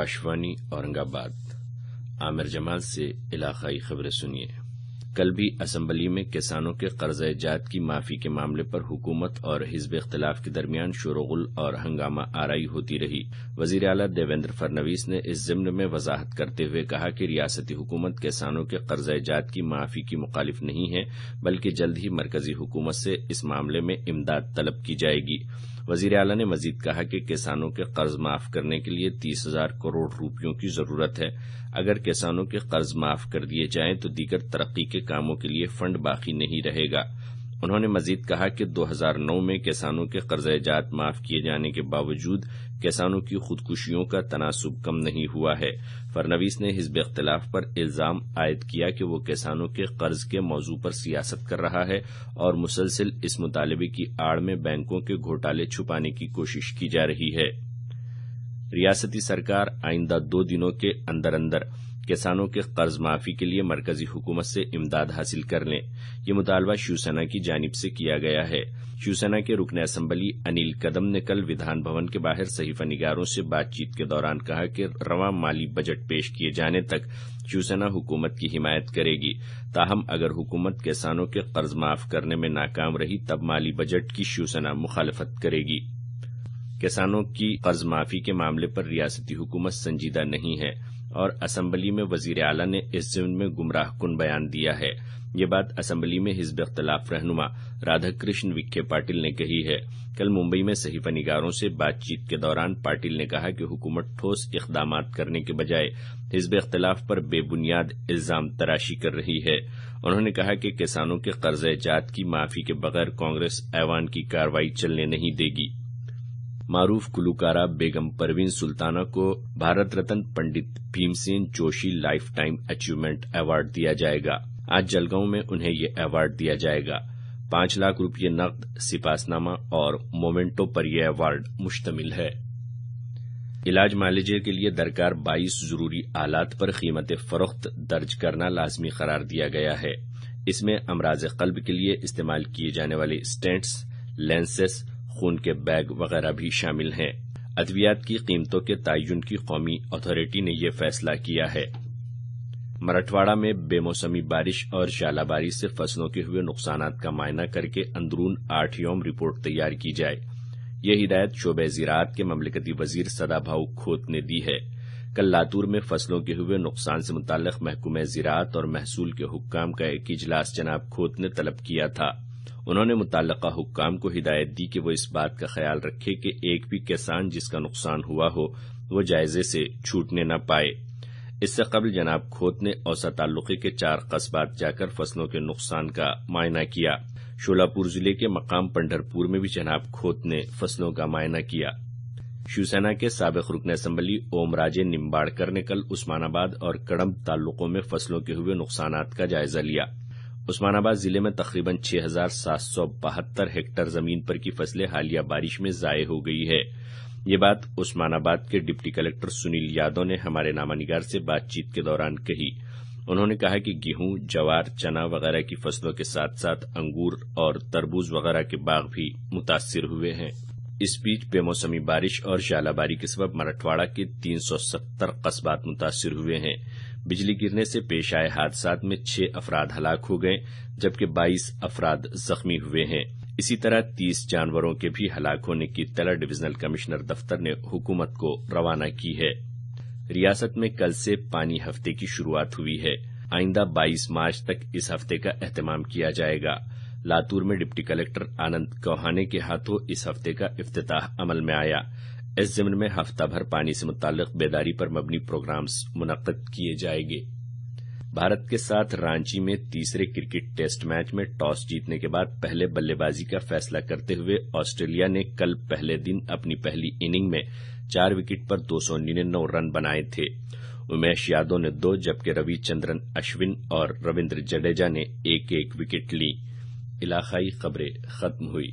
आकाशवाणी औरंगाबाद। आमिर जमाल से इलाकाई खबरें सुनिए। कल भी असम्बली में किसानों के कर्ज़ जात की माफी के मामले पर हुकूमत और हिज़्ब इख्तिलाफ के दरमियान शोरगुल और हंगामा आराई होती रही। वज़ीर आला देवेंद्र फडणवीस ने इस ज़िम्न में वजाहत करते हुए कहा कि रियासती हुकूमत किसानों के कर्ज़ जात की माफी की मुखालिफ नहीं है, बल्कि जल्द ही मरकजी हुकूमत से इस मामले में इमदाद तलब की जाएगी। वज़ीर आला ने मजीद कहा कि किसानों के कर्ज माफ करने के लिए 30,000 करोड़ रुपयों की जरूरत है। अगर किसानों के कर्ज माफ कर दिए जाएं तो दीगर तरक्की के कामों के लिए फंड बाकी नहीं रहेगा। उन्होंने मजीद कहा कि 2009 में किसानों के कर्ज जात माफ किए जाने के बावजूद किसानों की खुदकुशियों का तनासुब कम नहीं हुआ है। फडणवीस ने हिज़्ब इख्तिलाफ पर इल्जाम आयद किया कि वो किसानों के कर्ज के मौजू पर सियासत कर रहा है और मुसलसिल इस मुतालबे की आड़ में बैंकों के घोटाले छुपाने की कोशिश की जा रही है। रियासती सरकार आइंदा 2 दिनों के अंदर अंदर किसानों के कर्ज माफी के लिए मरकजी हुकूमत से इमदाद हासिल कर लें। ये मुतालबा शिवसेना की जानिब से किया गया है। शिवसेना के रुकन असम्बली अनिल कदम ने कल विधान भवन के बाहर सहीफानिगारों से बातचीत के दौरान कहा कि रवां माली बजट पेश किए जाने तक शिवसेना हुकूमत की हिमायत करेगी। ताहम अगर हुकूमत किसानों के कर्ज माफ करने में नाकाम रही तब माली बजट की शिवसेना मुखालफत करेगी। किसानों की कर्ज माफी के मामले पर रियासती हुकूमत संजीदा नहीं है और असम्बली में वजीर आला ने इस ज़िम्न में गुमराह कुन बयान दिया है। ये बात असम्बली में हिज़्ब इख्तिलाफ रहनुमा राधाकृष्ण विखे पाटिल ने कही है। कल मुंबई में सहीफानिगारों से बातचीत के दौरान पाटिल ने कहा कि हुकूमत ठोस इक़दामात करने के बजाय हिज़्ब इख्तिलाफ पर बेबुनियाद इल्जाम तराशी कर रही है। उन्होंने कहा कि किसानों के कर्ज जात की माफी के बगैर कांग्रेस ऐवान की कार्रवाई चलने नहीं देगी। मारूफ गुलकारा बेगम परवीन सुल्ताना को Bharat Ratna Pandit Bhimsen Joshi lifetime achievement award दिया जाएगा। आज जलगांव में उन्हें ये अवार्ड दिया जाएगा। 5 लाख रुपये नकद, सिपासनामा और मोमेंटो पर यह अवार्ड मुश्तमिल है। इलाज मालिजे के लिए दरकार 22 जरूरी आलात पर कीमत फरोख्त दर्ज करना लाजमी करार दिया गया है। इसमें अमराज कल्ब के लिए इस्तेमाल किए जाने वाले स्टेंट्स, लेंसेस, खून के बैग वगैरह भी शामिल हैं। अद्वियात की कीमतों के तयन की कौमी अथॉरिटी ने यह फैसला किया है। मराठवाड़ा में बेमौसमी बारिश और शालाबारी से फसलों के हुए नुकसानात का मायना करके अंदरून 8 यौम रिपोर्ट तैयार की जाए। यह हिदायत शोबे ज़राअत के ममलकती वजीर सदाभाऊ खोत ने दी है। कल लातूर में फसलों के हुए नुकसान से मुताल्लिक महकूमे ज़राअत और महसूल के हुक्काम का एक इजलास जनाब खोत ने तलब किया था। उन्होंने मुतल्लका हुक्काम को हिदायत दी कि वो इस बात का ख्याल रखे कि एक भी किसान जिसका नुकसान हुआ हो वो जायजे से छूटने न पाए। इससे कबल जनाब खोत ने औसा ताल्लुक़े के 4 कस्बात जाकर फसलों के नुकसान का मायना किया। शोलापुर जिले के मकाम पंढरपुर में भी जनाब खोत ने फसलों का मायना किया। शिवसेना के साबिक रुकन असम्बली ओमराजे निम्बाड़कर ने कल उस्मानाबाद और कड़म ताल्लुकों में फसलों के हुए नुकसानात का जायजा लिया। उस्मानाबाद जिले में तकरीबन 6,772 हेक्टेयर जमीन पर की फसलें हालिया बारिश में जाये हो गई है। ये बात उस्मानाबाद के डिप्टी कलेक्टर सुनील यादव ने हमारे नामानिगार से बातचीत के दौरान कही। उन्होंने कहा कि गेहूं, जवार, चना वगैरह की फसलों के साथ साथ अंगूर और तरबूज वगैरह के बाग भी मुतासिर हुए हैं। इस बीच बेमौसमी बारिश और शालाबारी के सबब मराठवाड़ा के 370 कस्बात मुतासिर हुए हैं। बिजली गिरने से पेश आए हादसात में 6 अफराद हलाक हो गए जबकि 22 अफराद जख्मी हुए हैं। इसी तरह 30 जानवरों के भी हलाक होने की इत्तला डिवीजनल कमिश्नर दफ्तर ने हुकूमत को रवाना की है। रियासत में कल से पानी हफ्ते की शुरुआत हुई है। आइंदा 22 मार्च तक इस हफ्ते का एहतमाम किया जाएगा। लातूर में डिप्टी कलेक्टर आनंद कौहाने के हाथों इस हफ्ते का इफ्तिताह अमल में आया। इस ज़िम्न में हफ्ता भर पानी से मुताल्लिक बेदारी पर मबनी प्रोग्राम्स मुनक्कद किए जाएंगे। भारत के साथ रांची में तीसरे क्रिकेट टेस्ट मैच में टॉस जीतने के बाद पहले बल्लेबाजी का फैसला करते हुए ऑस्ट्रेलिया ने कल पहले दिन अपनी पहली इनिंग में 4 विकेट पर 299 रन बनाए थे। उमेश यादव ने 2 जबकि रविचंद्रन अश्विन और रविंद्र जडेजा ने 1-1 विकेट ली। इलाकाई खबरें खत्म हुई।